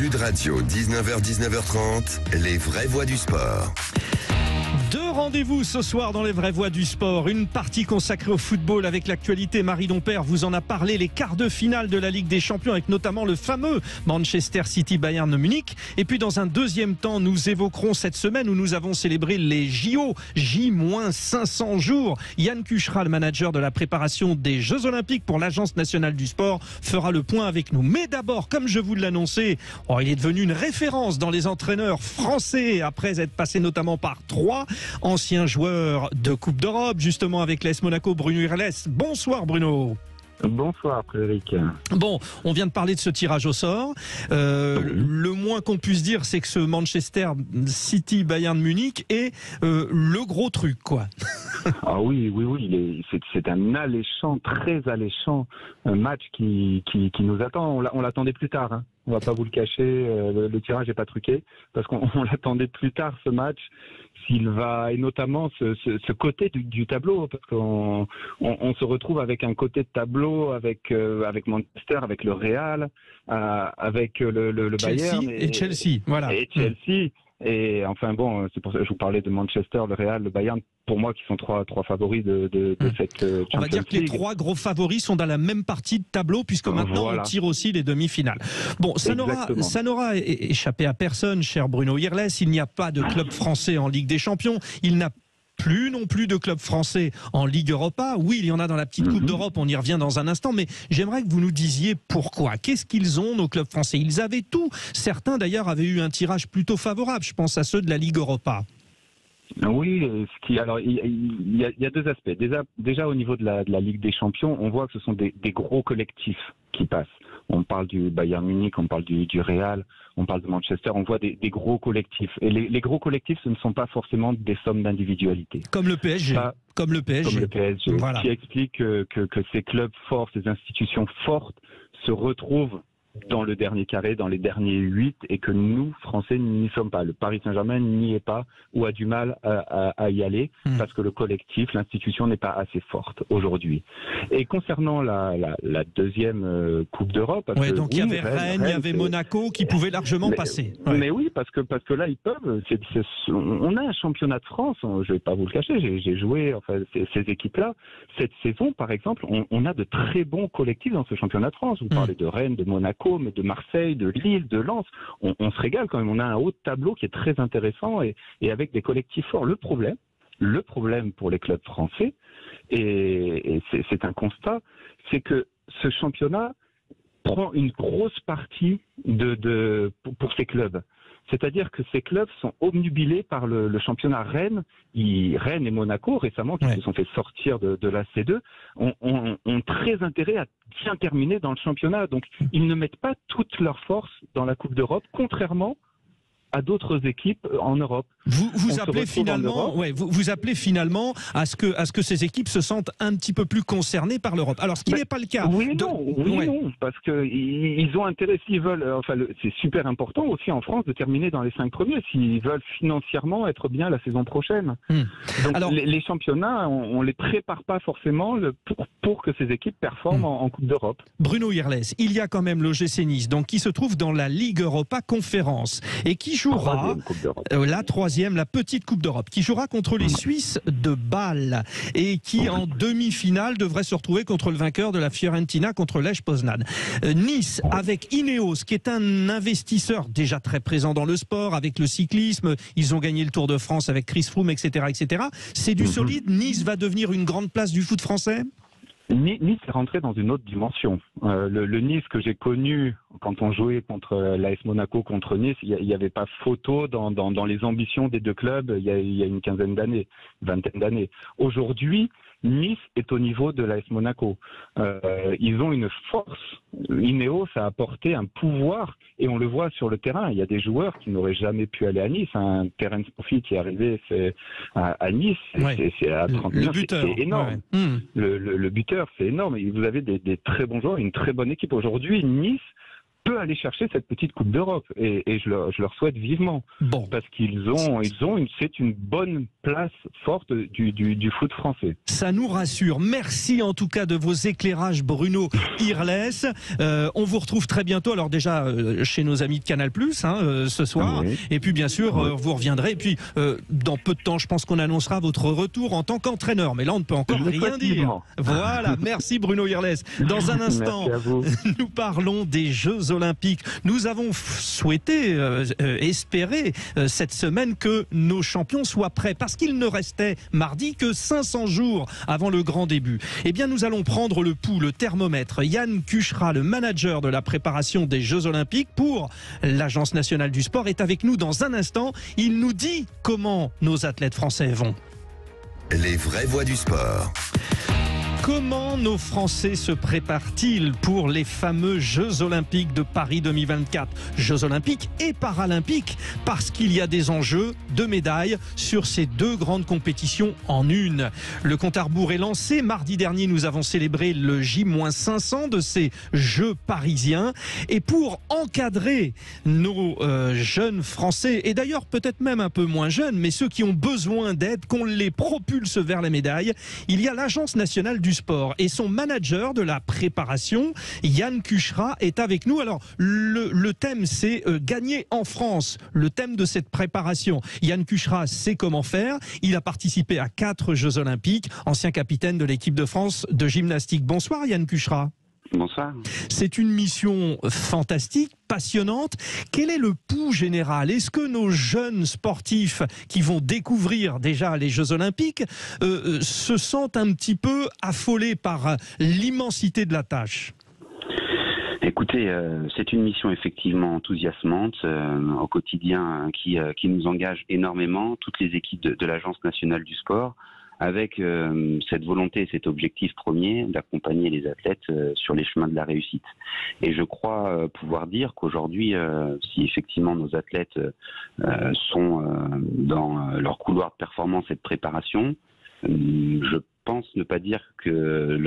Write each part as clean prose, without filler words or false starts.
Sud Radio, 19h-19h30, les vraies voix du sport. Deux rendez-vous ce soir dans les vraies voix du sport. Une partie consacrée au football avec l'actualité. Marie Dompère vous en a parlé, les quarts de finale de la Ligue des Champions avec notamment le fameux Manchester City Bayern Munich. Et puis dans un deuxième temps, nous évoquerons cette semaine où nous avons célébré les JO, J-500 jours. Yann Cuchera, le manager de la préparation des Jeux Olympiques pour l'Agence nationale du sport, fera le point avec nous. Mais d'abord, comme je vous l'annonçais, il est devenu une référence dans les entraîneurs français après être passé notamment par trois ancien joueur de Coupe d'Europe, justement avec l'AS Monaco, Bruno Irles. Bonsoir Bruno. Bonsoir Frédéric. Bon, on vient de parler de ce tirage au sort. Le moins qu'on puisse dire, c'est que ce Manchester City Bayern Munich est le gros truc, quoi. Ah oui, c'est un alléchant, très alléchant match qui nous attend. On l'attendait plus tard, hein. On va pas vous le cacher, le tirage n'est pas truqué, parce qu'on l'attendait plus tard ce match, s'il va, et notamment ce côté du tableau, parce qu'on se retrouve avec un côté de tableau avec Manchester, avec le Real, avec le Bayern et Chelsea, voilà. Et Chelsea. Et enfin bon, c'est pour ça que je vous parlais de Manchester, le Real, le Bayern, pour moi qui sont trois favoris de cette Champions League. On va dire que les trois gros favoris sont dans la même partie de tableau, puisque maintenant on tire aussi les demi-finales. Bon, ça n'aura échappé à personne, cher Bruno Irles, il n'y a pas de club français en Ligue des Champions, il n'a plus non plus de club français en Ligue Europa. Oui, il y en a dans la petite Coupe d'Europe, on y revient dans un instant, mais j'aimerais que vous nous disiez pourquoi. Qu'est-ce qu'ils ont, nos clubs français? Ils avaient tout. Certains d'ailleurs avaient eu un tirage plutôt favorable, je pense à ceux de la Ligue Europa. Oui, alors il y a deux aspects. Déjà au niveau de la Ligue des Champions, on voit que ce sont des gros collectifs qui passent. On parle du Bayern Munich, on parle du Real, on parle de Manchester, on voit des gros collectifs. Et les gros collectifs, ce ne sont pas forcément des sommes d'individualité. Comme le PSG. Comme le PSG. Voilà. Qui explique que ces clubs forts, ces institutions fortes se retrouvent dans le dernier carré, dans les derniers 8, et que nous, Français, n'y sommes pas. Le Paris Saint-Germain n'y est pas ou a du mal à y aller parce que le collectif, l'institution n'est pas assez forte aujourd'hui. Et concernant la deuxième Coupe d'Europe... donc il y avait Rennes, il y avait Monaco qui pouvaient largement passer. Ouais. Mais oui, parce que là, ils peuvent. On a un championnat de France, je ne vais pas vous le cacher, j'ai joué ces équipes-là. Cette saison, par exemple, on a de très bons collectifs dans ce championnat de France. Vous parlez de Rennes, de Monaco, mais de Marseille, de Lille, de Lens, on se régale quand même. On a un haut de tableau qui est très intéressant et avec des collectifs forts. Le problème pour les clubs français, et c'est un constat, c'est que ce championnat prend une grosse partie pour ces clubs. C'est-à-dire que ces clubs sont obnubilés par le championnat. Rennes et Monaco, récemment, qui se sont fait sortir de la C2, ont très intérêt à bien terminer dans le championnat. Donc, ils ne mettent pas toute leur force dans la Coupe d'Europe, contrairement à d'autres équipes en Europe. Vous appelez finalement à ce que ces équipes se sentent un petit peu plus concernées par l'Europe. Alors, ce qui n'est pas le cas. Oui, non, parce que ils ont intérêt, s'ils veulent. C'est super important aussi en France de terminer dans les 5 premiers s'ils veulent financièrement être bien la saison prochaine. Donc, alors, les championnats, on les prépare pas forcément pour que ces équipes performent en Coupe d'Europe. Bruno Irles, il y a quand même l'OGC Nice, donc qui se trouve dans la Ligue Europa Conférence et qui jouera la petite Coupe d'Europe, qui jouera contre les Suisses de Bâle et qui en demi-finale devrait se retrouver contre le vainqueur de la Fiorentina contre Lech Poznan. Nice avec Ineos, qui est un investisseur déjà très présent dans le sport, avec le cyclisme, ils ont gagné le Tour de France avec Chris Froome, etc. C'est du solide. Nice va devenir une grande place du foot français? Nice est rentré dans une autre dimension. Le Nice que j'ai connu quand on jouait contre l'AS Monaco contre Nice, il n'y avait pas photo dans les ambitions des deux clubs il y a une vingtaine d'années. Aujourd'hui, Nice est au niveau de l'AS Monaco. Ils ont une force. Ineos a apporté un pouvoir et on le voit sur le terrain. Il y a des joueurs qui n'auraient jamais pu aller à Nice. Un Terence Profit qui est arrivé à Nice, c'est à 30 millions, c'est énorme. Le buteur, c'est énorme. Et vous avez des très bons joueurs, une très bonne équipe. Aujourd'hui, Nice peut aller chercher cette petite Coupe d'Europe. Et je leur souhaite vivement. Bon. Parce c'est une bonne place forte du foot français. Ça nous rassure. Merci en tout cas de vos éclairages, Bruno Irles. On vous retrouve très bientôt. Alors déjà chez nos amis de Canal+, ce soir. Oui. Et puis bien sûr, vous reviendrez. Et puis dans peu de temps, je pense qu'on annoncera votre retour en tant qu'entraîneur. Mais là, on ne peut encore rien dire. Voilà. Merci Bruno Irles. Dans un instant, nous parlons des Jeux Olympiques. Nous avons souhaité, espérer cette semaine que nos champions soient prêts. Parce qu'il ne restait mardi que 500 jours avant le grand début. Eh bien, nous allons prendre le pouls, le thermomètre. Yann Cuchera, le manager de la préparation des Jeux Olympiques pour l'Agence nationale du sport, est avec nous dans un instant. Il nous dit comment nos athlètes français vont. Les vraies voix du sport. Comment nos Français se préparent-ils pour les fameux Jeux Olympiques de Paris 2024 ? Jeux Olympiques et Paralympiques, parce qu'il y a des enjeux de médailles sur ces deux grandes compétitions en une. Le compte à rebours est lancé. Mardi dernier, nous avons célébré le J-500 de ces Jeux parisiens. Et pour encadrer nos jeunes Français, et d'ailleurs peut-être même un peu moins jeunes, mais ceux qui ont besoin d'aide, qu'on les propulse vers la médaille, il y a l'Agence nationale du sport et son manager de la préparation, Yann Cuchera, est avec nous. Alors le thème c'est gagner en France, le thème de cette préparation. Yann Cuchera sait comment faire, il a participé à 4 Jeux Olympiques, ancien capitaine de l'équipe de France de gymnastique. Bonsoir Yann Cuchera. Bonsoir. C'est une mission fantastique, passionnante. Quel est le pouls général ? Est-ce que nos jeunes sportifs qui vont découvrir déjà les Jeux Olympiques se sentent un petit peu affolés par l'immensité de la tâche ? Écoutez, c'est une mission effectivement enthousiasmante au quotidien qui nous engage énormément, toutes les équipes de l'Agence nationale du sport, avec cette volonté, cet objectif premier d'accompagner les athlètes sur les chemins de la réussite. Et je crois pouvoir dire qu'aujourd'hui, si effectivement nos athlètes sont dans leur couloir de performance et de préparation, je pense ne pas dire que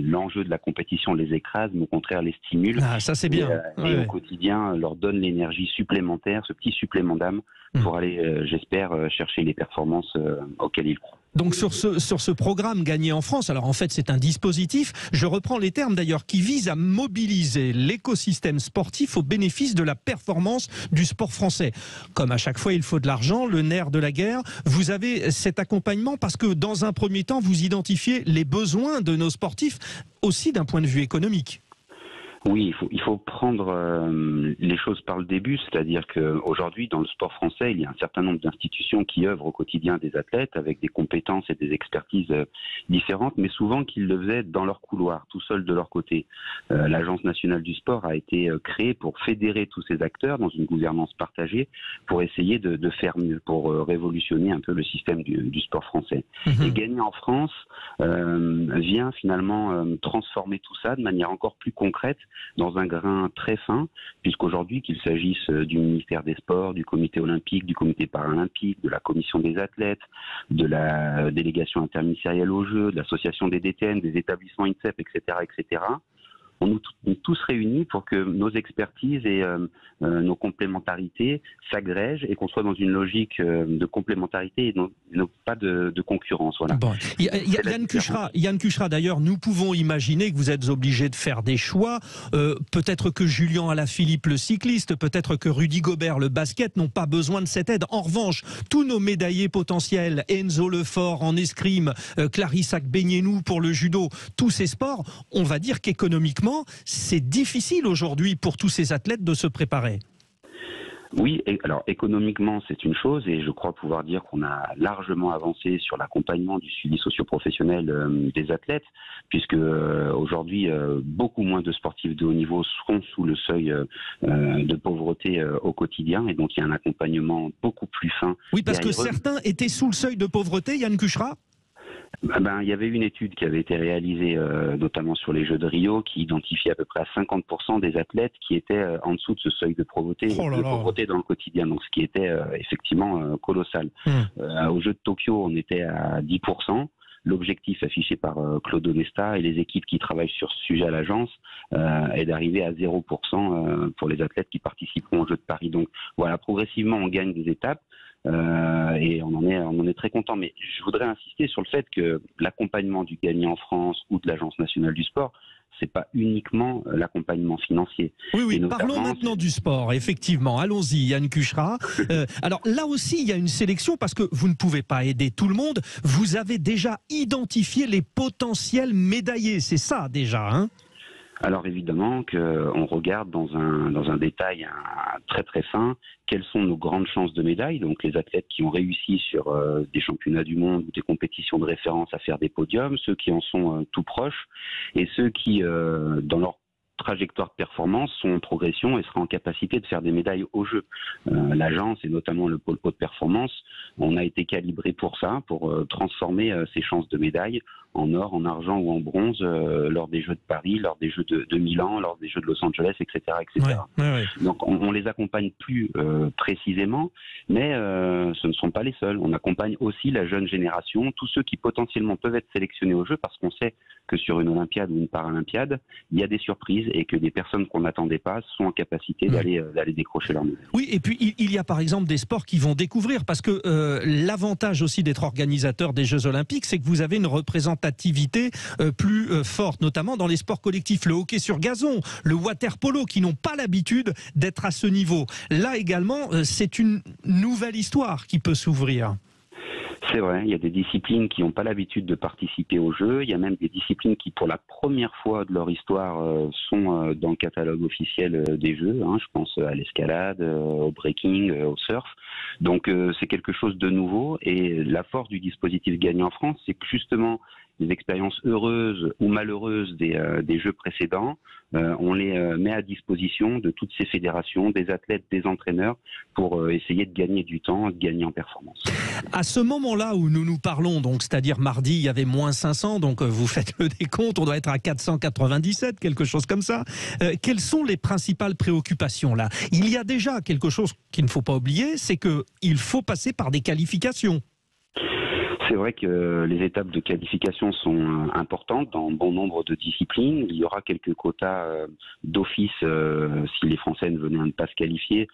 l'enjeu de la compétition les écrase, mais au contraire les stimule. Ah, ça c'est bien. Et au quotidien leur donne l'énergie supplémentaire, ce petit supplément d'âme pour aller, j'espère, chercher les performances auxquelles ils croient. Donc sur ce programme Gagner en France, alors en fait c'est un dispositif, je reprends les termes d'ailleurs, qui vise à mobiliser l'écosystème sportif au bénéfice de la performance du sport français. Comme à chaque fois il faut de l'argent, le nerf de la guerre, vous avez cet accompagnement parce que dans un premier temps vous identifiez les besoins de nos sportifs aussi d'un point de vue économique. Oui, il faut prendre les choses par le début, c'est-à-dire qu'aujourd'hui, dans le sport français, il y a un certain nombre d'institutions qui œuvrent au quotidien des athlètes avec des compétences et des expertises différentes, mais souvent qu'ils le faisaient dans leur couloir, tout seuls de leur côté. L'Agence nationale du sport a été créée pour fédérer tous ces acteurs dans une gouvernance partagée, pour essayer de faire mieux, pour révolutionner un peu le système du sport français. Et Gagner en France vient finalement transformer tout ça de manière encore plus concrète, dans un grain très fin, puisqu'aujourd'hui, qu'il s'agisse du ministère des Sports, du comité olympique, du comité paralympique, de la commission des athlètes, de la délégation interministérielle aux Jeux, de l'association des DTN, des établissements INSEP, etc., etc., on est tous réunis pour que nos expertises et nos complémentarités s'agrègent et qu'on soit dans une logique de complémentarité et non pas de concurrence. Voilà. Bon. Yann Cuchera, d'ailleurs, nous pouvons imaginer que vous êtes obligé de faire des choix. Peut-être que Julien Alaphilippe, le cycliste, peut-être que Rudy Gobert, le basket, n'ont pas besoin de cette aide. En revanche, tous nos médaillés potentiels, Enzo Lefort en escrime, Clarissa Agbenienou pour le judo, tous ces sports, on va dire qu'économiquement, c'est difficile aujourd'hui pour tous ces athlètes de se préparer. Oui, alors économiquement c'est une chose et je crois pouvoir dire qu'on a largement avancé sur l'accompagnement du suivi socio-professionnel des athlètes, puisque aujourd'hui beaucoup moins de sportifs de haut niveau seront sous le seuil de pauvreté au quotidien et donc il y a un accompagnement beaucoup plus fin. Oui, parce que certains étaient sous le seuil de pauvreté, Yann Cuchera. Il y avait une étude qui avait été réalisée notamment sur les Jeux de Rio qui identifiait à peu près à 50% des athlètes qui étaient en dessous de ce seuil de pauvreté, pauvreté dans le quotidien, donc ce qui était effectivement colossal. Aux Jeux de Tokyo, on était à 10%. l'objectif affiché par Claude Onesta et les équipes qui travaillent sur ce sujet à l'agence est d'arriver à 0% pour les athlètes qui participeront aux Jeux de Paris. Donc voilà, progressivement on gagne des étapes. Et on en est très content. Mais je voudrais insister sur le fait que l'accompagnement du gagnant en France ou de l'Agence nationale du sport, c'est pas uniquement l'accompagnement financier. Oui, parlons maintenant du sport, effectivement. Allons-y, Yann Cucherat. Alors là aussi, il y a une sélection parce que vous ne pouvez pas aider tout le monde. Vous avez déjà identifié les potentiels médaillés, c'est ça déjà, hein ? Alors évidemment qu'on regarde dans un détail très très fin quelles sont nos grandes chances de médaille, donc les athlètes qui ont réussi sur des championnats du monde ou des compétitions de référence à faire des podiums, ceux qui en sont tout proches et ceux qui, dans leur trajectoire de performance, sont en progression et sera en capacité de faire des médailles aux Jeux. L'agence et notamment le pôle haute performance, on a été calibré pour ça, pour transformer ces chances de médaille en or, en argent ou en bronze lors des Jeux de Paris, lors des Jeux de Milan, lors des Jeux de Los Angeles, etc. etc. Ouais. Donc on les accompagne plus précisément, mais ce ne sont pas les seuls. On accompagne aussi la jeune génération, tous ceux qui potentiellement peuvent être sélectionnés aux Jeux, parce qu'on sait que sur une Olympiade ou une Paralympiade, il y a des surprises et que des personnes qu'on n'attendait pas sont en capacité d'aller décrocher leur médaille. Oui, et puis il y a par exemple des sports qui vont découvrir, parce que l'avantage aussi d'être organisateur des Jeux Olympiques, c'est que vous avez une représentativité plus forte, notamment dans les sports collectifs, le hockey sur gazon, le water-polo, qui n'ont pas l'habitude d'être à ce niveau. Là également, c'est une nouvelle histoire qui peut s'ouvrir. C'est vrai, il y a des disciplines qui n'ont pas l'habitude de participer aux Jeux. Il y a même des disciplines qui, pour la première fois de leur histoire, sont dans le catalogue officiel des Jeux. Je pense à l'escalade, au breaking, au surf. Donc c'est quelque chose de nouveau. Et la force du dispositif Gagnant en France, c'est que justement, les expériences heureuses ou malheureuses des Jeux précédents, on les met à disposition de toutes ces fédérations, des athlètes, des entraîneurs, pour essayer de gagner du temps, de gagner en performance. À ce moment-là où nous parlons, donc c'est-à-dire mardi, il y avait moins 500, donc vous faites le décompte, on doit être à 497, quelque chose comme ça. Quelles sont les principales préoccupations là ? Il y a déjà quelque chose qu'il ne faut pas oublier, c'est qu'il faut passer par des qualifications. C'est vrai que les étapes de qualification sont importantes dans bon nombre de disciplines. Il y aura quelques quotas d'office si les Français ne venaient à ne pas se qualifier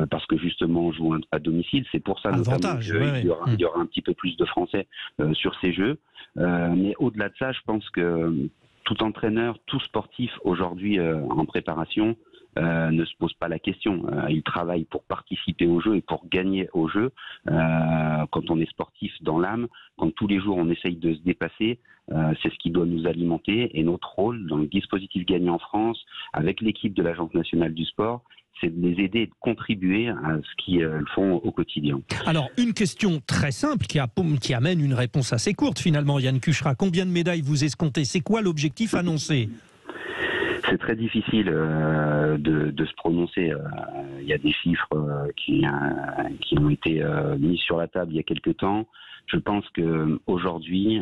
parce que justement on joue à domicile. C'est pour ça notamment qu'il y aura un petit peu plus de Français sur ces Jeux. Mais au-delà de ça, je pense que tout entraîneur, tout sportif aujourd'hui en préparation ne se pose pas la question. Il travaille pour participer aux Jeux et pour gagner aux Jeux. Quand on est sportif dans l'âme, quand tous les jours on essaye de se dépasser, c'est ce qui doit nous alimenter. Et notre rôle dans le dispositif Gagnant en France, avec l'équipe de l'Agence nationale du sport, c'est de les aider et de contribuer à ce qu'ils font au quotidien. Alors, une question très simple qui amène une réponse assez courte finalement, Yann Cucherat. Combien de médailles vous escomptez ? C'est quoi l'objectif annoncé ? C'est très difficile de se prononcer. Il y a des chiffres qui ont été mis sur la table il y a quelque temps. Je pense qu'aujourd'hui,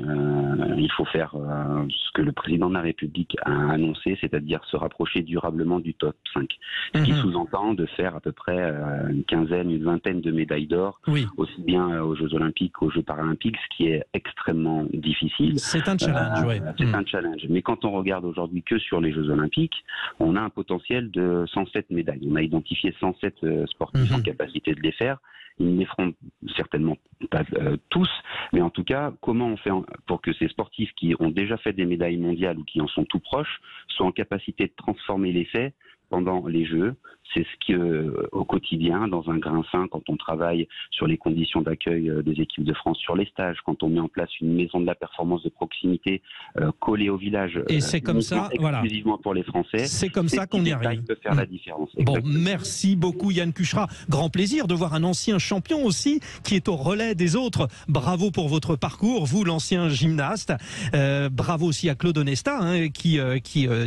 il faut faire ce que le président de la République a annoncé, c'est-à-dire se rapprocher durablement du top 5. Ce qui sous-entend de faire à peu près une quinzaine, une vingtaine de médailles d'or, aussi bien aux Jeux Olympiques qu'aux Jeux Paralympiques, ce qui est extrêmement difficile. C'est un challenge, oui. C'est un challenge. Mais quand on regarde aujourd'hui que sur les Jeux Olympiques, on a un potentiel de 107 médailles. On a identifié 107 sportifs en capacité de les faire. Ils ne les feront certainement pas tous, mais en tout cas, comment on fait pour que ces sportifs qui ont déjà fait des médailles mondiales ou qui en sont tout proches soient en capacité de transformer les faits pendant les Jeux? C'est ce qui, au quotidien, dans un grain fin, quand on travaille sur les conditions d'accueil des équipes de France, sur les stages, quand on met en place une maison de la performance de proximité collée au village, et c'est comme ça, exclusivement pour les Français. C'est comme ça qu'on y arrive. Peut faire la différence. Bon, merci beaucoup Yann Cucherat. Grand plaisir de voir un ancien champion aussi qui est au relais des autres. Bravo pour votre parcours, vous l'ancien gymnaste. Bravo aussi à Claude Onesta qui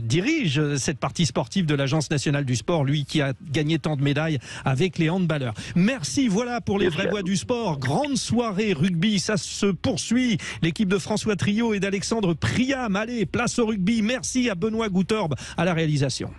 dirige cette partie sportive de l'Agence nationale du sport, lui qui a gagné tant de médailles avec les handballeurs. Merci, voilà pour les vraies voix du sport. Grande soirée rugby, ça se poursuit. L'équipe de François Trio et d'Alexandre Priam. Allez, place au rugby. Merci à Benoît Goutorbe à la réalisation.